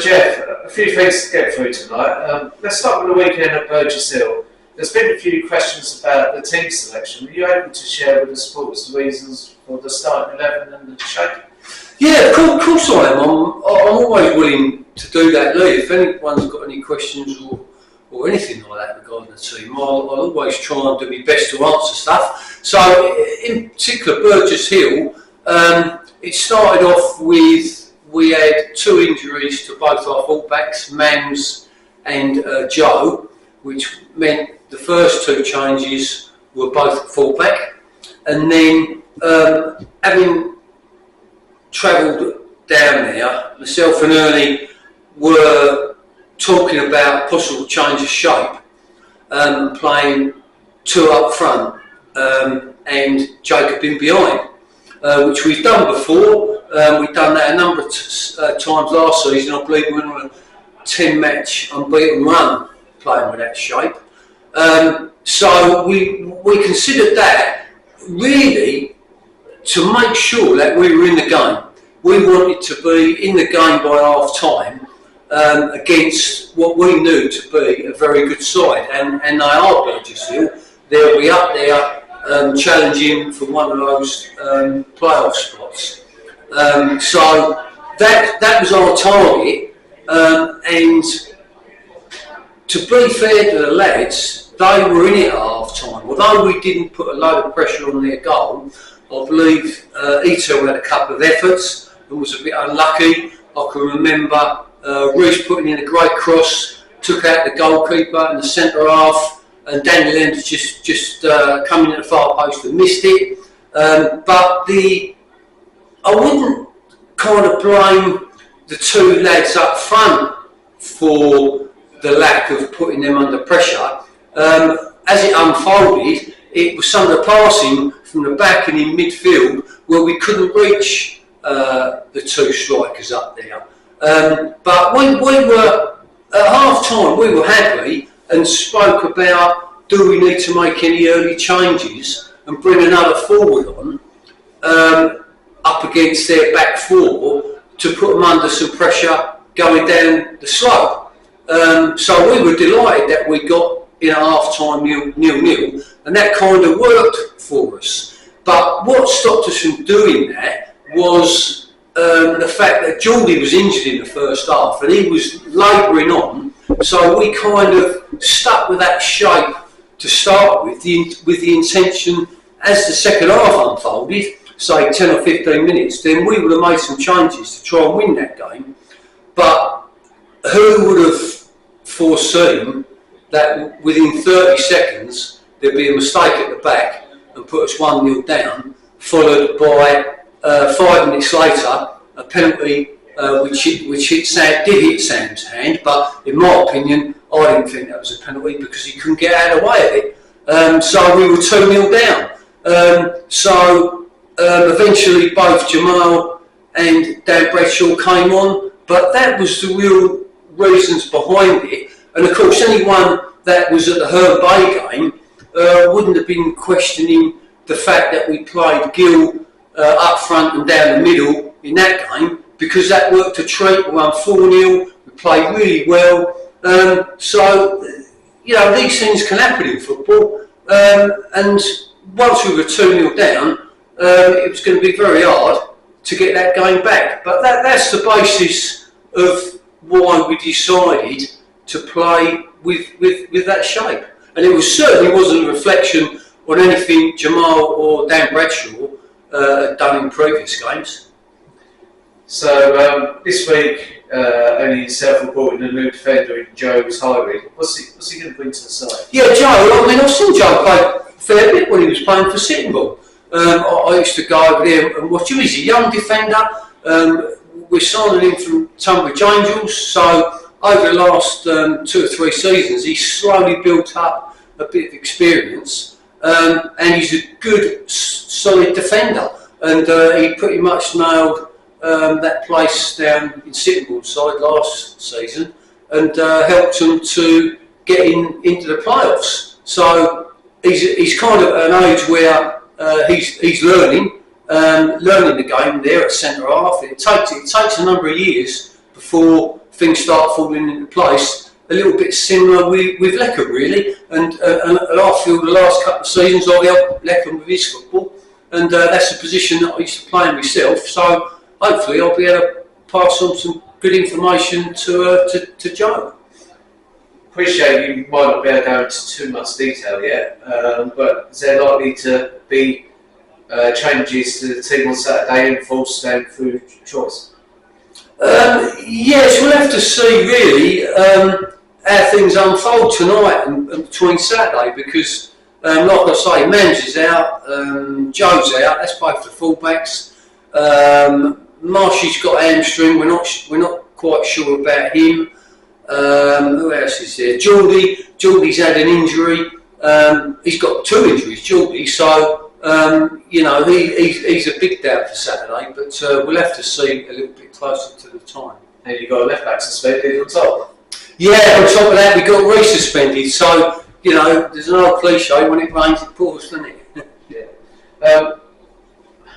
Geoff, a few things to get through tonight. Let's start with the weekend at Burgess Hill. There's been a few questions about the team selection. Are you able to share with the supporters the reasons for the starting 11 and the shape? Yeah, of course I am. I'm always willing to do that, Lee. If anyone's got any questions or anything like that regarding the team, I'll always try and do my best to answer stuff. So, in particular, Burgess Hill, it started off with, we had 2 injuries to both our fullbacks, Mams and Joe, which meant the first 2 changes were both fullback. And then, having travelled down there, myself and Ernie were talking about possible change of shape, playing 2 up front and Jacob in behind, which we've done before. We've done that a number of times last season. I believe we went on a 10-match unbeaten run playing with that shape. So we considered that really to make sure that we were in the game. We wanted to be in the game by half time against what we knew to be a very good side, and they are Burgess Hill. They'll be up there challenging for one of those playoff spots. So that was our target, and to be fair to the lads, they were in it at half time. Although we didn't put a load of pressure on their goal, I believe Ito had a couple of efforts and was a bit unlucky. I can remember Reece putting in a great cross, took out the goalkeeper and the centre half, and Daniel End just coming in the far post and missed it. But I wouldn't kind of blame the 2 lads up front for the lack of putting them under pressure. As it unfolded, it was some of the passing from the back and in midfield where we couldn't reach the 2 strikers up there. But we were, at half time, we were happy and spoke about, do we need to make any early changes and bring another forward on up against their back 4 to put them under some pressure going down the slope. So we were delighted that we got in at half time 0-0, and that kind of worked for us. But what stopped us from doing that was the fact that Geordie was injured in the first half and he was labouring on, so we kind of stuck with that shape to start with the intention, as the second half unfolded, say 10 or 15 minutes, then we would have made some changes to try and win that game. But who would have foreseen that within 30 seconds there'd be a mistake at the back and put us 1-0 down, followed by 5 minutes later a penalty which did hit Sam's hand, but in my opinion I didn't think that was a penalty because he couldn't get out of the way of it. So we were 2-0 down. Eventually both Jamal and Dan Bradshaw came on, but that was the real reasons behind it. And of course anyone that was at the Herne Bay game wouldn't have been questioning the fact that we played Gill up front and down the middle in that game, because that worked a treat. We won 4-0, we played really well. So, you know, these things can happen in football. And once we were 2-0 down, it was going to be very hard to get that game back. But that's the basis of why we decided to play with that shape. And it certainly wasn't a reflection on anything Jamal or Dan Bradshaw had done in previous games. So this week, only yourself brought in a new defender in Joe's Highwood. What's he going to bring to the side? Yeah, Joe. I mean, I've seen Joe play a fair bit when he was playing for Sitting Bull. I used to go over there and watch him. He's a young defender. We're signing him from Tunbridge Angels, so over the last 2 or 3 seasons, he's slowly built up a bit of experience, and he's a good, solid defender. And he pretty much nailed that place down in Sittingbourne side last season, and helped them to get into the playoffs. So he's kind of at an age where he's learning the game there at centre half. It takes a number of years before things start falling into place. A little bit similar with Leckham, really, and I feel the last couple of seasons I've helped Leckham with his football, and that's a position that I used to play in myself. So hopefully I'll be able to pass on some good information to Joe. Appreciate you might not be able to go into too much detail yet, but is there likely to be changes to the team on Saturday enforced down through choice? Yes, we'll have to see really how things unfold tonight and between Saturday, because like I say, Mans is out, Joe's out, that's both the fullbacks. Marshy's got a hamstring, we're not quite sure about him. Who else is there? Geordie's had an injury. He's got 2 injuries, Geordie, so he's a big doubt for Saturday, but we'll have to see a little bit closer to the time. And you've got a left back suspended on top. Yeah, on top of that we got re-suspended, so there's an old cliche, when it rains it pours, doesn't it? Yeah.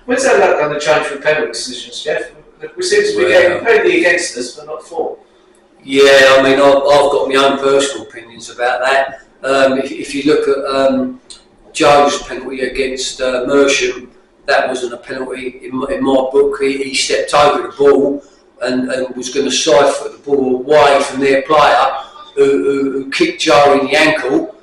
When's that luck going to change for penalty decisions, Geoff? We seem to be getting completely against us, but not for. Yeah, I mean, I've got my own personal opinions about that. If you look at Joe's penalty against Mersham, that wasn't a penalty in my book. He stepped over the ball and was going to siphon the ball away from their player who kicked Joe in the ankle.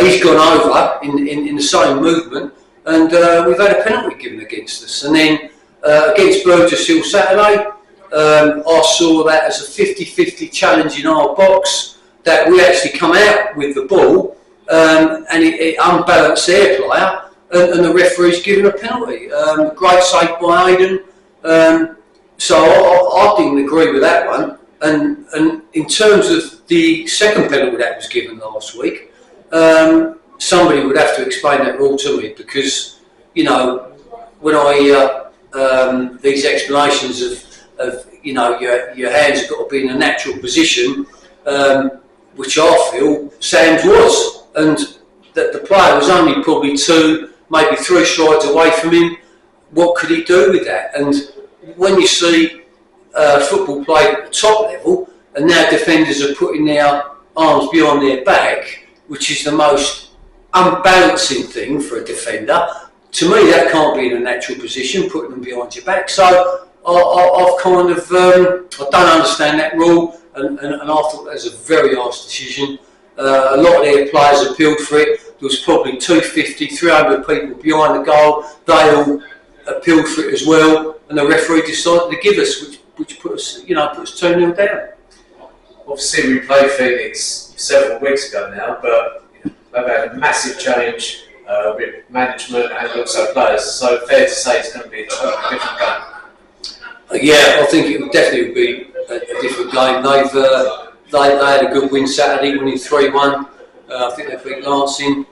He's gone over in the same movement, and we've had a penalty given against us. And then against Burgess Hill Saturday, I saw that as a 50-50 challenge in our box, that we actually come out with the ball and it unbalanced their player, and the referee's given a penalty. Great save by Aidan. So I didn't agree with that one. And in terms of the second penalty that was given last week, somebody would have to explain that rule to me, because when I hear these explanations of your hands have got to be in a natural position, which I feel Sam's was, and that the player was only probably 2, maybe 3 strides away from him. What could he do with that? And when you see football played at the top level, and now defenders are putting their arms behind their back, which is the most unbalancing thing for a defender, to me that can't be in a natural position, putting them behind your back. So I've kind of, I don't understand that rule, and I thought that was a very harsh decision. A lot of their players appealed for it. There was probably 250, 300 people behind the goal. They all appealed for it as well, and the referee decided to give us, which put us 2-0 down. Obviously, we played Phoenix several weeks ago now, but they've had a massive change with management and also players. So fair to say it's going to be a totally different game. Yeah, I think it would definitely be a different game. They had a good win Saturday, winning 3-1. I think they beat Lancing.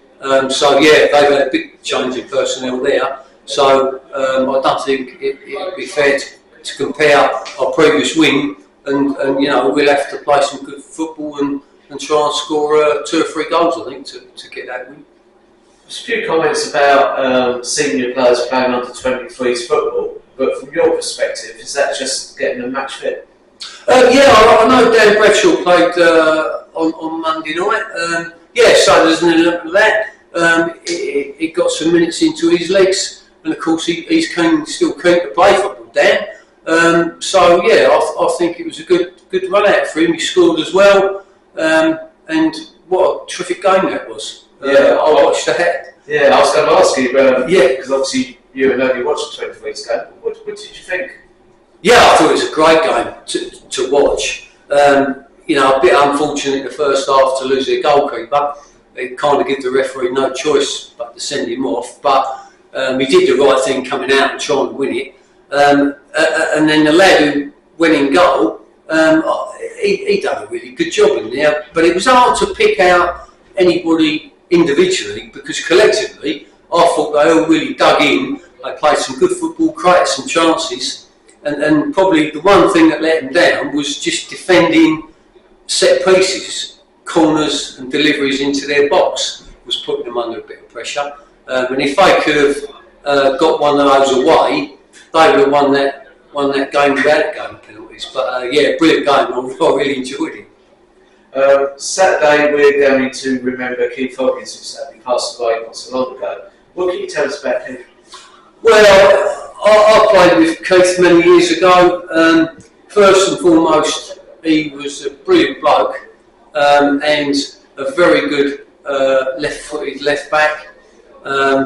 So yeah, they've had a big change in personnel there. So I don't think it would be fair to compare our previous win, and we'll have to play some good football and try and score 2 or 3 goals, I think, to get that win. There's a few comments about senior players playing under 23s football, but from your perspective, is that just getting a match fit? Yeah, I know Dan Bradshaw played on Monday night. So there's an element of that. He got some minutes into his legs, and of course he's still keen to play football, Dan. I think it was a good run out for him. He scored as well, and what a terrific game that was. I watched that. Yeah, I was going to ask you, because obviously you and only watched the 23s game. What did you think? Yeah, I thought it was a great game to watch. A bit unfortunate in the first half to lose their goalkeeper. They kind of give the referee no choice but to send him off. But he did the right thing coming out and trying to win it. And then the lad who went in goal, he done a really good job in there. But it was hard to pick out anybody individually, because collectively I thought they all really dug in. They played some good football, created some chances. And probably the one thing that let them down was just defending set pieces, corners and deliveries into their box was putting them under a bit of pressure. And if they could have got one of those away, they would have won that game without a game penalty. this. But yeah, brilliant game. I really enjoyed it. Saturday we're going to remember Keith Hoggins, who sadly passed away not so long ago. What can you tell us about Keith? Well, I played with Keith many years ago. First and foremost, he was a brilliant bloke and a very good left-footed left back.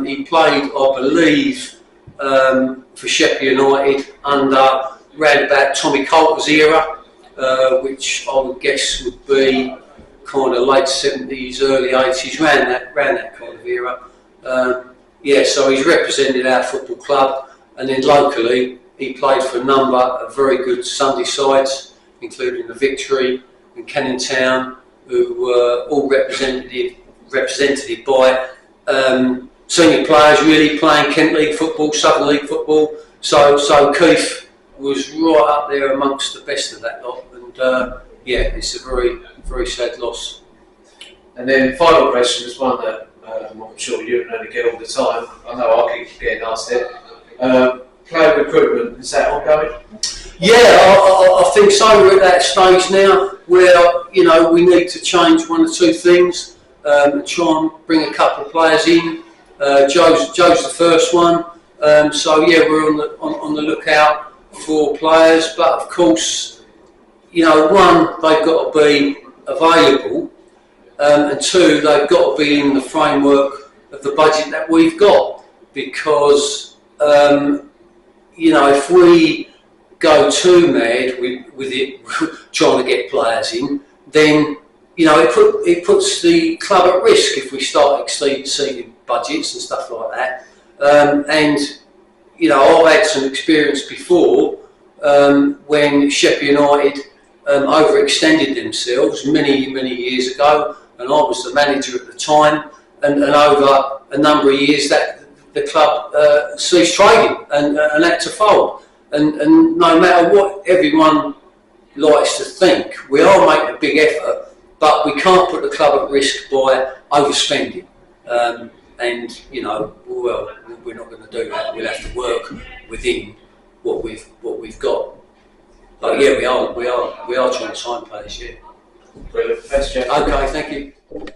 He played, I believe, for Sheffield United under round about Tommy Coulter's era, which I would guess would be kind of late 70s, early 80s, round that kind of era. Yeah, so he's represented our football club, and then locally he played for a number of very good Sunday sides, including the Victory and Canning Town, who were all represented by senior players really playing Kent League football, Southern League football. So Keith was right up there amongst the best of that lot, and yeah, it's a very, very sad loss. And then final question is one that I'm sure you and Ernie get all the time. I know I keep getting asked it. Player recruitment, is that ongoing? Yeah, I think so. We're at that stage now where, you know, we need to change one or two things and try and bring a couple of players in. Joe's the first one. So yeah, we're on the lookout for players, but of course, you know, one, they've got to be available, and two, they've got to be in the framework of the budget that we've got, because you know, if we go too mad with it trying to get players in, then, you know, it puts the club at risk if we start exceeding budgets and stuff like that. And you know, I've had some experience before when Sheffield United overextended themselves many years ago, and I was the manager at the time, and over a number of years that the club ceased trading and had to fold. And no matter what everyone likes to think, we are making a big effort, but we can't put the club at risk by overspending. And you know, well, we're not going to do that. We'll have to work within what we've got. But yeah, we are trying to sign players. Yeah. Brilliant. Thanks, Geoff. Okay, thank you.